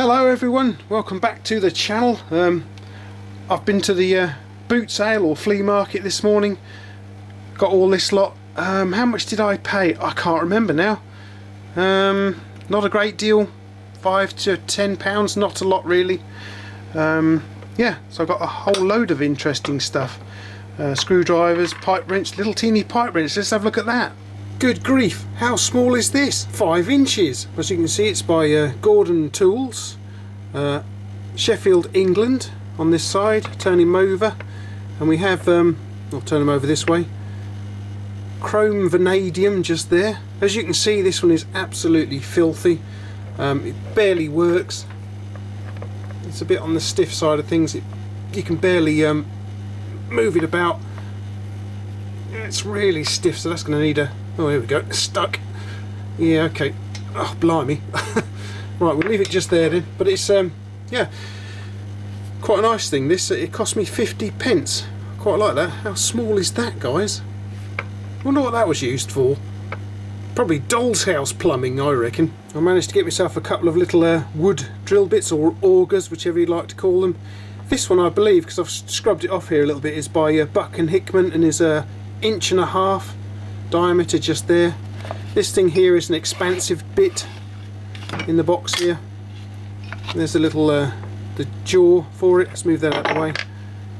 Hello everyone, welcome back to the channel. I've been to the boot sale or flea market this morning, got all this lot. How much did I pay? I can't remember now. Not a great deal, £5 to £10, not a lot really. Yeah, so I've got a whole load of interesting stuff. Screwdrivers, pipe wrench, little teeny pipe wrench. Let's have a look at that. Good grief, how small is this? 5 inches. As you can see, it's by Gordon Tools, Sheffield, England on this side. Turn him over and we have, I'll turn him over this way, chrome vanadium just there. As you can see, this one is absolutely filthy. It barely works. It's a bit on the stiff side of things. You can barely move it about. It's really stiff, so that's going to need a... Oh, here we go, stuck. Yeah, okay. Oh, blimey. Right, we'll leave it just there then. But it's, yeah, quite a nice thing. This, it cost me 50p. Quite like that. How small is that, guys? Wonder what that was used for. Probably doll's house plumbing, I reckon. I managed to get myself a couple of little wood drill bits, or augers, whichever you'd like to call them. This one, I believe, because I've scrubbed it off here a little bit, is by Buck and Hickman and is 1.5 inches diameter just there. This thing here is an expansive bit in the box here. There's a little the jaw for it. Let's move that out of the way.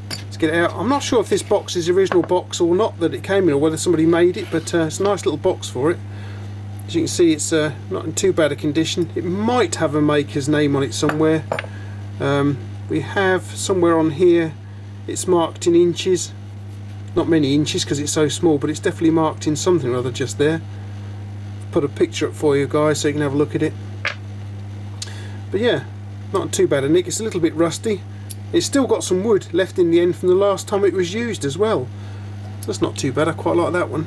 Let's get it out. I'm not sure if this box is the original box or not that it came in, or whether somebody made it, but it's a nice little box for it. As you can see, it's not in too bad a condition. It might have a maker's name on it somewhere. We have somewhere on here, it's marked in inches. Not many inches because it's so small, but it's definitely marked in something or other just there. Put a picture up for you guys so you can have a look at it. But yeah, not too bad a nick. It's a little bit rusty. It's still got some wood left in the end from the last time it was used as well. That's not too bad. I quite like that one.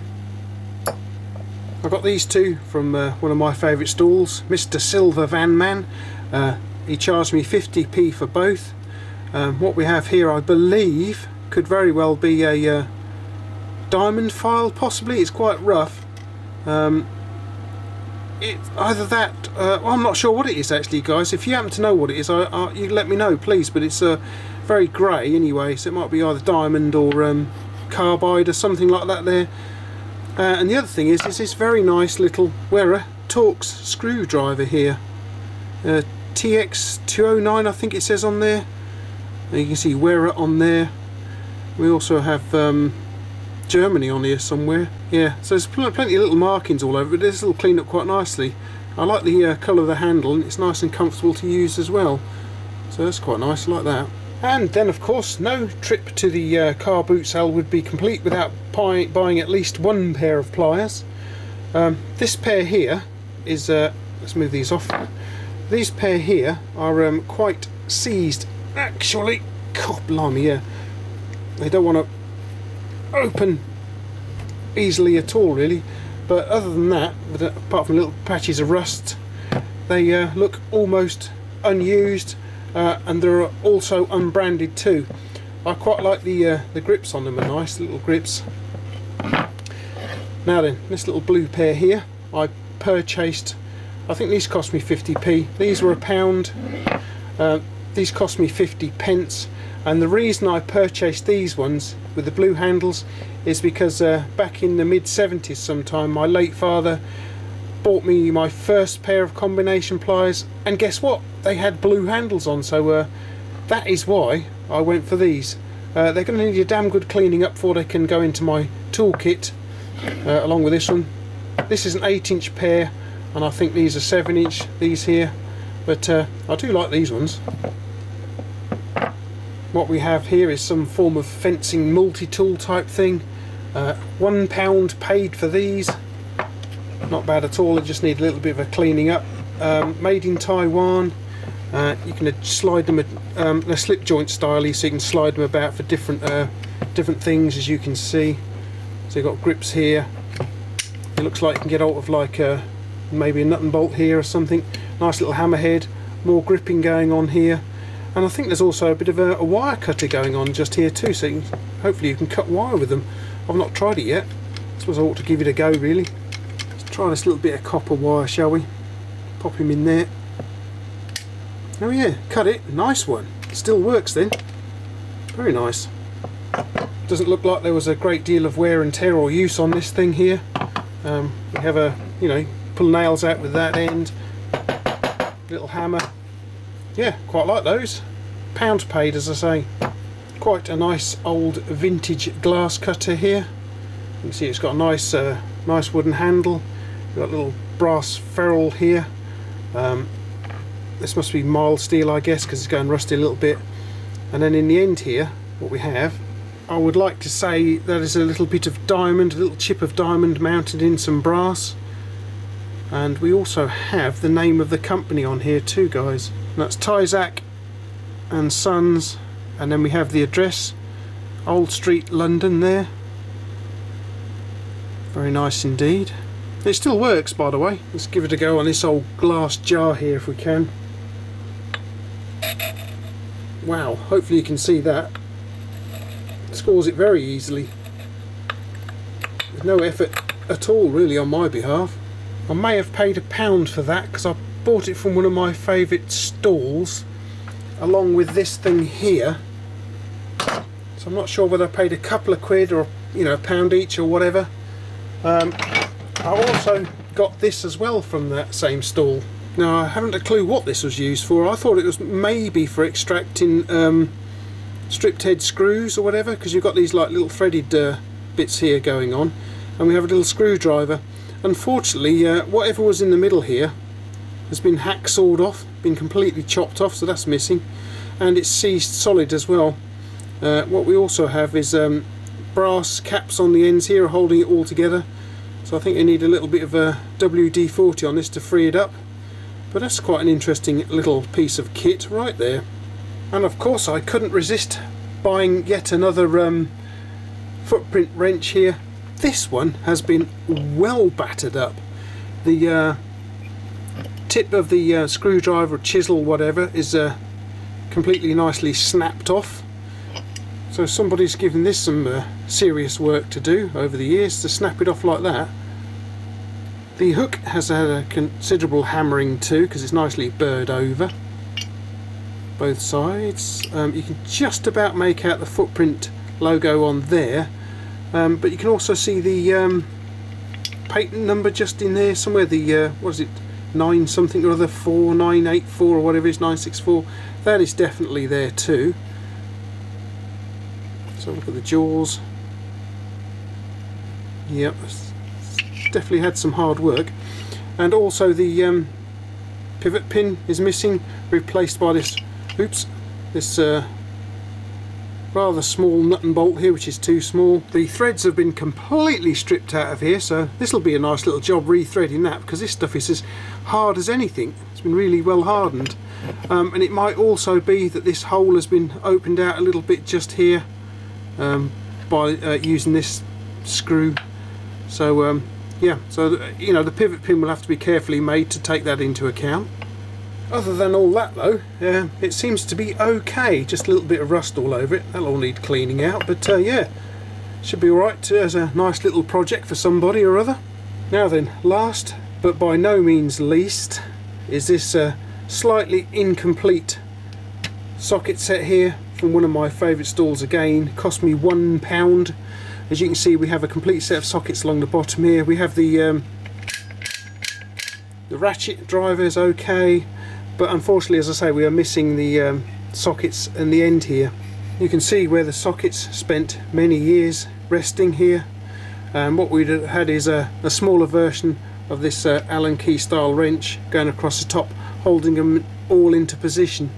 I got these two from one of my favourite stalls, Mr. Silver Van Man. He charged me 50p for both. What we have here, I believe, could very well be a diamond file, possibly. It's quite rough. Either that, well, I'm not sure what it is actually, guys. If you happen to know what it is, you let me know, please. But it's very grey anyway, so it might be either diamond or carbide or something like that there. And the other thing is this very nice little Wera Torx screwdriver here. TX209, I think it says on there. And you can see Wera on there. We also have Germany on here somewhere. Yeah, so there's plenty of little markings all over it. This will clean up quite nicely. I like the colour of the handle, and it's nice and comfortable to use as well. So that's quite nice, I like that. And then of course, no trip to the car boot sale would be complete without buying at least one pair of pliers. This pair here is, let's move these off. These pair here are quite seized, actually. God blimey, yeah. They don't want to open easily at all, really. But other than that, apart from little patches of rust, they look almost unused, and they're also unbranded too. I quite like the grips on them, are nice little grips. Now then, this little blue pair here, I purchased. I think these cost me 50p. These were £1. These cost me 50p. And the reason I purchased these ones with the blue handles is because back in the mid-70s sometime, my late father bought me my first pair of combination pliers, and guess what? They had blue handles on, so that is why I went for these. They're going to need a damn good cleaning up before they can go into my toolkit, along with this one. This is an 8-inch pair, and I think these are 7-inch, these here, but I do like these ones. What we have here is some form of fencing multi-tool type thing. £1 paid for these. Not bad at all, they just need a little bit of a cleaning up. Made in Taiwan. You can slide them a slip joint style, so you can slide them about for different things, as you can see. So you've got grips here. It looks like you can get out of like maybe a nut and bolt here or something. Nice little hammerhead. More gripping going on here. And I think there's also a bit of a wire cutter going on just here too, so hopefully you can cut wire with them. I've not tried it yet. I suppose I ought to give it a go really. Let's try this little bit of copper wire, shall we? Pop him in there. Oh yeah, cut it. Nice one. Still works then. Very nice. Doesn't look like there was a great deal of wear and tear or use on this thing here. We have a, you know, pull nails out with that end. Little hammer. Yeah, quite like those. Pound paid, as I say. Quite a nice old vintage glass cutter here. You can see it's got a nice nice wooden handle. We've got a little brass ferrule here. This must be mild steel, I guess, because it's going rusty a little bit. And then in the end here, what we have, I would like to say that is a little bit of diamond, a little chip of diamond mounted in some brass. And we also have the name of the company on here too, guys. And that's Tyzack and Sons. And then we have the address, Old Street, London there. Very nice indeed. It still works, by the way. Let's give it a go on this old glass jar here if we can. Wow, hopefully you can see that. Scores it very easily. With no effort at all really on my behalf. I may have paid £1 for that because I bought it from one of my favourite stalls along with this thing here. So I'm not sure whether I paid a couple of quid or, you know, £1 each or whatever. I also got this as well from that same stall. Now I haven't a clue what this was used for. I thought it was maybe for extracting stripped head screws or whatever, because you've got these like little threaded bits here going on, and we have a little screwdriver. Unfortunately, whatever was in the middle here has been hacksawed off, been completely chopped off, so that's missing, and it's seized solid as well. What we also have is brass caps on the ends here holding it all together, so I think I need a little bit of a WD-40 on this to free it up. But that's quite an interesting little piece of kit right there. And of course I couldn't resist buying yet another footprint wrench here. This one has been well battered up. The tip of the screwdriver, chisel, whatever, is completely nicely snapped off. So somebody's given this some serious work to do over the years to snap it off like that. The hook has had a considerable hammering too, because it's nicely burred over both sides. You can just about make out the footprint logo on there, but you can also see the patent number just in there somewhere. The what is it, 9 something or other, 4984 or whatever it is, 964. That is definitely there too. So look at the jaws. Yep, definitely had some hard work. And also the pivot pin is missing, replaced by this, oops, this rather small nut and bolt here, which is too small. The threads have been completely stripped out of here, so this will be a nice little job rethreading that, because this stuff is as hard as anything. It's been really well hardened. And it might also be that this hole has been opened out a little bit just here by using this screw. So yeah, so you know, the pivot pin will have to be carefully made to take that into account. Other than all that though, it seems to be okay. Just a little bit of rust all over it. That'll all need cleaning out, but yeah, should be alright as a nice little project for somebody or other. Now then, last but by no means least is this slightly incomplete socket set here from one of my favourite stalls again. Cost me £1. As you can see, we have a complete set of sockets along the bottom here. We have the ratchet driver is okay, but unfortunately, as I say, we are missing the sockets in the end here. You can see where the sockets spent many years resting here. What we'd had is a smaller version of this Allen key style wrench going across the top, holding them all into position.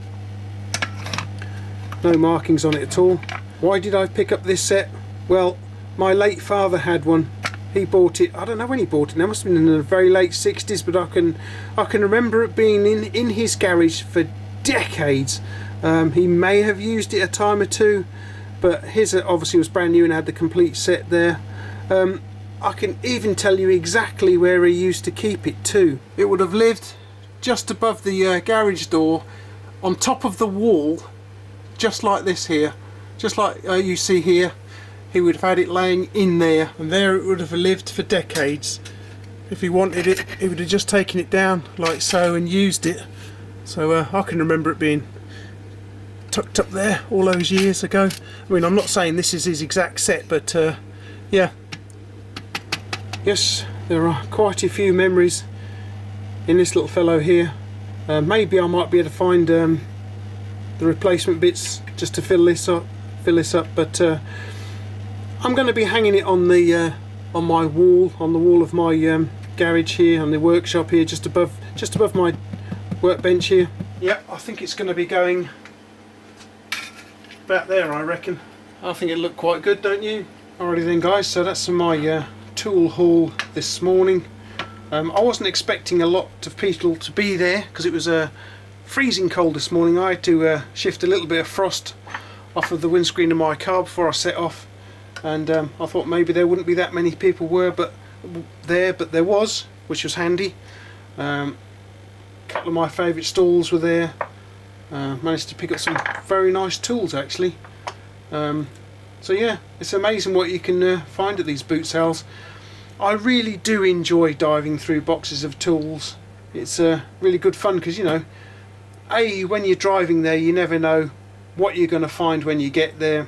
No markings on it at all. Why did I pick up this set? Well, my late father had one. He bought it, I don't know when he bought it, that must have been in the very late 60s, but I can remember it being in his garage for decades. He may have used it a time or two, but his obviously was brand new and had the complete set there. I can even tell you exactly where he used to keep it too. It would have lived just above the garage door, on top of the wall, just like this here, just like you see here. He would have had it laying in there, and there it would have lived for decades. If he wanted it, he would have just taken it down like so and used it. So I can remember it being tucked up there all those years ago. I mean, I'm not saying this is his exact set, but yeah. Yes, there are quite a few memories in this little fellow here. Maybe I might be able to find the replacement bits just to fill this up. But I'm going to be hanging it on the on my wall, on the wall of my garage here, on the workshop here, just above my workbench here. Yep, I think it's going to be going about there, I reckon. I think it looked quite good, don't you? Alrighty then, guys. So that's my tool haul this morning. I wasn't expecting a lot of people to be there because it was freezing cold this morning. I had to shift a little bit of frost off of the windscreen of my car before I set off, and I thought maybe there wouldn't be that many people but there was, which was handy. A couple of my favourite stalls were there. Managed to pick up some very nice tools actually. So yeah, it's amazing what you can find at these boot sales. I really do enjoy diving through boxes of tools. It's really good fun because, you know, when you're driving there, you never know what you're going to find when you get there.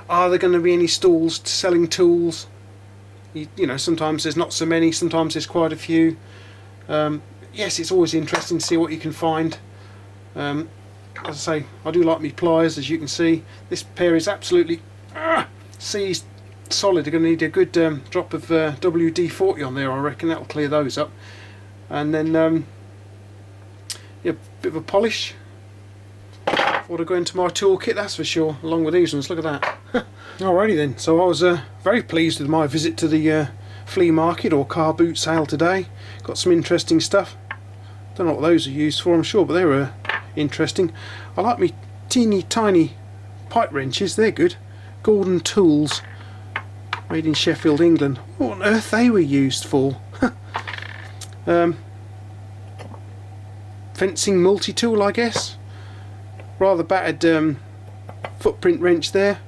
Are there going to be any stalls selling tools? You know, sometimes there's not so many, sometimes there's quite a few. Yes, it's always interesting to see what you can find. As I say, I do like me pliers, as you can see. This pair is absolutely seized solid. They're going to need a good drop of WD-40 on there, I reckon. That'll clear those up. And then yeah, a bit of a polish ought to go into my toolkit, that's for sure, along with these ones. Look at that. Alrighty then, so I was very pleased with my visit to the flea market or car boot sale today. Got some interesting stuff. Don't know what those are used for, I'm sure, but they were interesting. I like me teeny tiny pipe wrenches, they're good. Gordon Tools, made in Sheffield, England. What on earth they were used for? Fencing multi-tool, I guess. Rather battered footprint wrench there.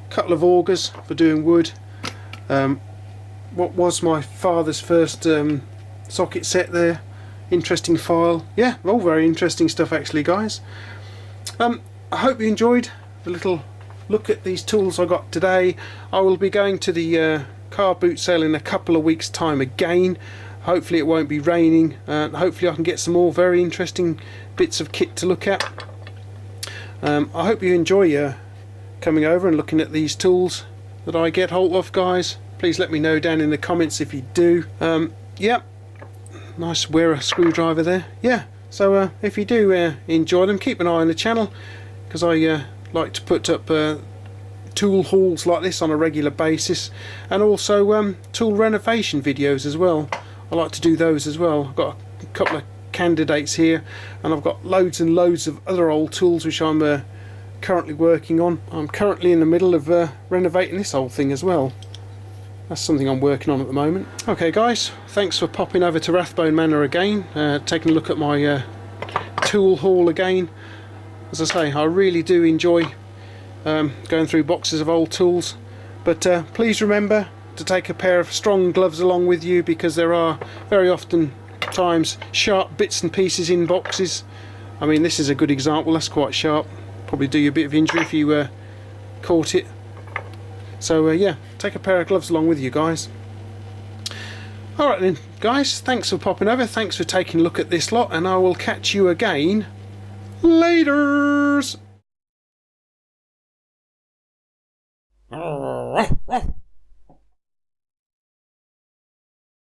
Couple of augers for doing wood. What was my father's first socket set there. Interesting file. Yeah, all very interesting stuff actually, guys. I hope you enjoyed the little look at these tools I got today. I will be going to the car boot sale in a couple of weeks time again. Hopefully it won't be raining, and hopefully I can get some more very interesting bits of kit to look at. I hope you enjoy coming over and looking at these tools that I get hold of, guys. Please let me know down in the comments if you do. Yeah, nice Wera screwdriver there. Yeah, so if you do enjoy them, keep an eye on the channel, because I like to put up tool hauls like this on a regular basis, and also tool renovation videos as well. I like to do those as well. I've got a couple of candidates here, and I've got loads and loads of other old tools which I'm currently working on. I'm currently in the middle of renovating this whole thing as well. That's something I'm working on at the moment. Okay guys, thanks for popping over to Rathbone Manor again, taking a look at my tool haul again. As I say, I really do enjoy going through boxes of old tools, but please remember to take a pair of strong gloves along with you, because there are very often times sharp bits and pieces in boxes. I mean, this is a good example. That's quite sharp, probably do you a bit of injury if you caught it. So yeah, take a pair of gloves along with you, guys. Alright then guys, thanks for popping over, thanks for taking a look at this lot, and I will catch you again laters.